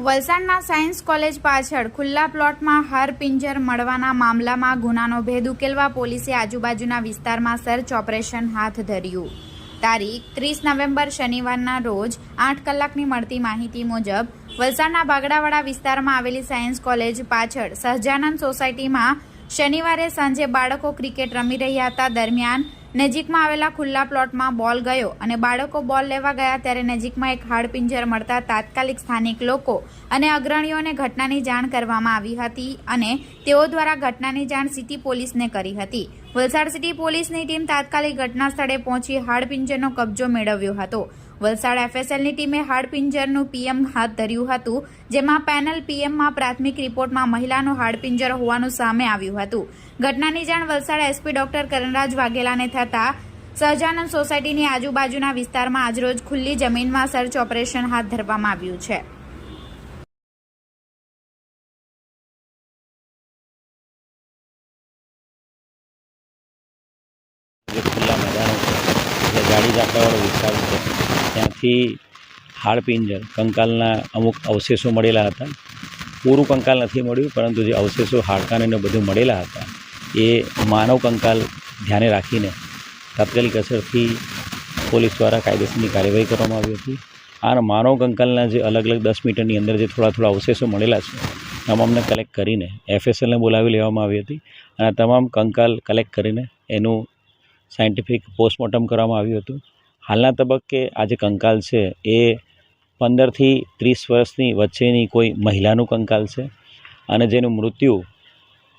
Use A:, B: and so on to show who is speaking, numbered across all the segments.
A: વલસાડના science college પાછળ ખુલ્લા પ્લોટમાં હાડપિંજર મળવાના મામલામાં ગુનાનો ભેદ ઉકેલવા પોલીસે આજુબાજુના વિસ્તારમાં સર્ચ ઓપરેશન હાથ ધર્યું। તારીખ 30 નવેમ્બર શનિવારના રોજ 8 કલાકની મળતી માહિતી મુજબ વલસાડના બાગડાવાડા વિસ્તારમાં આવેલી સાયન્સ કોલેજ પાછળ સહજાનંદ સોસાયટીમાં શનિવારે સાંજે બાળકો ક્રિકેટ રમી રહ્યા હતા। દરમિયાન નજીકમાં આવેલા ખુલ્લા પ્લોટમાં બોલ ગયો અને બાળકો બોલ લેવા ગયા ત્યારે નજીકમાં એક હાડપિંજર મળતા તાત્કાલિક સ્થાનિક લોકો અને અગ્રણીઓને ઘટનાની જાણ કરવામાં આવી હતી અને તેઓ દ્વારા ઘટનાની જાણ સિટી પોલીસને કરી હતી। વલસાડ સિટી પોલીસની ટીમ તાત્કાલિક ઘટના સ્થળે પહોંચી હાડપિંજરનો કબજો મેળવ્યો હતો। વલસાડ એફએસએલની ટીમે હાડપિંજરનું પીએમ હાથ ધર્યું હતું, જેમાં પેનલ પીએમમાં પ્રાથમિક રિપોર્ટમાં મહિલાનું હાડપિંજર હોવાનું સામે આવ્યું હતું। ઘટનાની જાણ વલસાડ એસપી ડોક્ટર કરણરાજ વાઘેલાને થતાં સહજાનંદ સોસાયટીની આજુબાજુના વિસ્તારમાં આજરોજ ખુલ્લી જમીનમાં સર્ચ ઓપરેશન હાથ ધરવામાં આવ્યું છે।
B: ખુલ્લા મેદાનો છે, ગાડી ઝાકડાવાળો વિસ્તાર છે, ત્યાંથી હાડપિંજર કંકાલના અમુક અવશેષો મળેલા હતા। પૂરું કંકાલ નથી મળ્યું, પરંતુ જે અવશેષો હાડકાને બધું મળેલા હતા એ માનવ કંકાલ ધ્યાને રાખીને તાત્કાલિક અસરથી પોલીસ દ્વારા કાયદેસરની કાર્યવાહી કરવામાં આવી હતી। આ માનવ કંકાલના જે અલગ અલગ 10 મીટરની અંદર જે થોડા અવશેષો મળેલા છે તમામને કલેક્ટ કરીને એફએસએલને બોલાવી લેવામાં આવી હતી અને તમામ કંકાલ કલેક્ટ કરીને એનું સાયન્ટિફિક પોસ્ટમોર્ટમ કરવામાં આવ્યું હતું। હાલના તબક્કે આ જે કંકાલ છે એ 15 થી 30 વર્ષની વચ્ચેની કોઈ મહિલાનું કંકાલ છે અને જેનું મૃત્યુ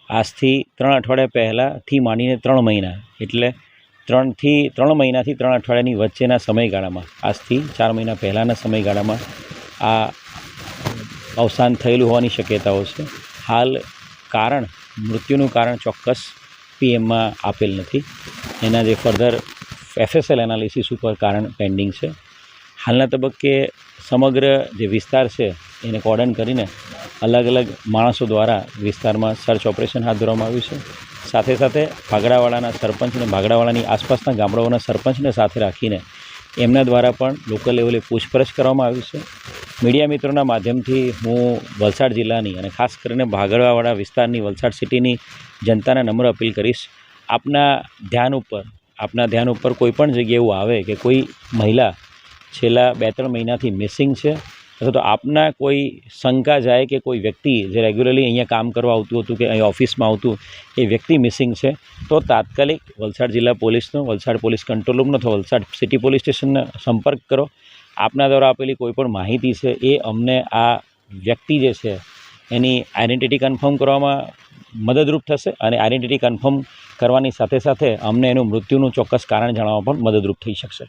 B: આજથી 3 અઠવાડિયા પહેલાંથી માંડીને 3 મહિના એટલે 3 મહિનાથી 3 અઠવાડિયાની વચ્ચેના સમયગાળામાં આજથી 4 મહિના પહેલાંના સમયગાળામાં આ અવસાન થયેલું હોવાની શક્યતાઓ છે। હાલ મૃત્યુનું કારણ ચોક્કસ પીએમમાં આપેલ નથી। એના જે ફર્ધર એફએસએલ એનાલિસિસ ઉપર કારણ પેન્ડિંગ છે। હાલના તબક્કે સમગ્ર જે વિસ્તાર છે એને કોર્ડન કરીને અલગ અલગ માણસો દ્વારા વિસ્તારમાં સર્ચ ઓપરેશન હાથ ધરવામાં આવ્યું છે। સાથે સાથે ભાગડાવાડાના સરપંચ અને ભાગડાવાડાની આસપાસના ગામડાઓના સરપંચને સાથે રાખીને એમના દ્વારા પણ લોકલ લેવલે પૂછપરછ કરવામાં આવી છે। મીડિયા મિત્રોના માધ્યમથી હું વલસાડ જિલ્લાની અને ખાસ કરીને ભાગડાવાડા વિસ્તારની વલસાડ સિટીની જનતાને નમ્ર અપીલ કરીશ, આપના ધ્યાન ઉપર કોઈ પણ જગ્યાએ એવું આવે કે કોઈ મહિલા છેલ્લા 2-3 મહિનાથી મિસિંગ છે અથવા તો આપના કોઈ શંકા જાય કે કોઈ વ્યક્તિ જે રેગ્યુલરલી અહીંયા કામ કરવા આવતું હતું કે અહીં ઓફિસમાં આવતું એ વ્યક્તિ મિસિંગ છે તો તાત્કાલિક વલસાડ જિલ્લા પોલીસનો, વલસાડ પોલીસ કંટ્રોલ રૂમનો અથવા વલસાડ સિટી પોલીસ સ્ટેશનનો સંપર્ક કરો। આપના દ્વારા આપેલી કોઈ પણ માહિતી છે એ અમને આ વ્યક્તિ જે છે એની આઈડેન્ટિટી કન્ફર્મ કરવામાં મદદરૂપ થશે અને આઈડેન્ટિટી કન્ફર્મ કરવાની સાથે સાથે અમને એનું મૃત્યુનું ચોક્કસ કારણ જાણવામાં પણ મદદરૂપ થઈ શકશે।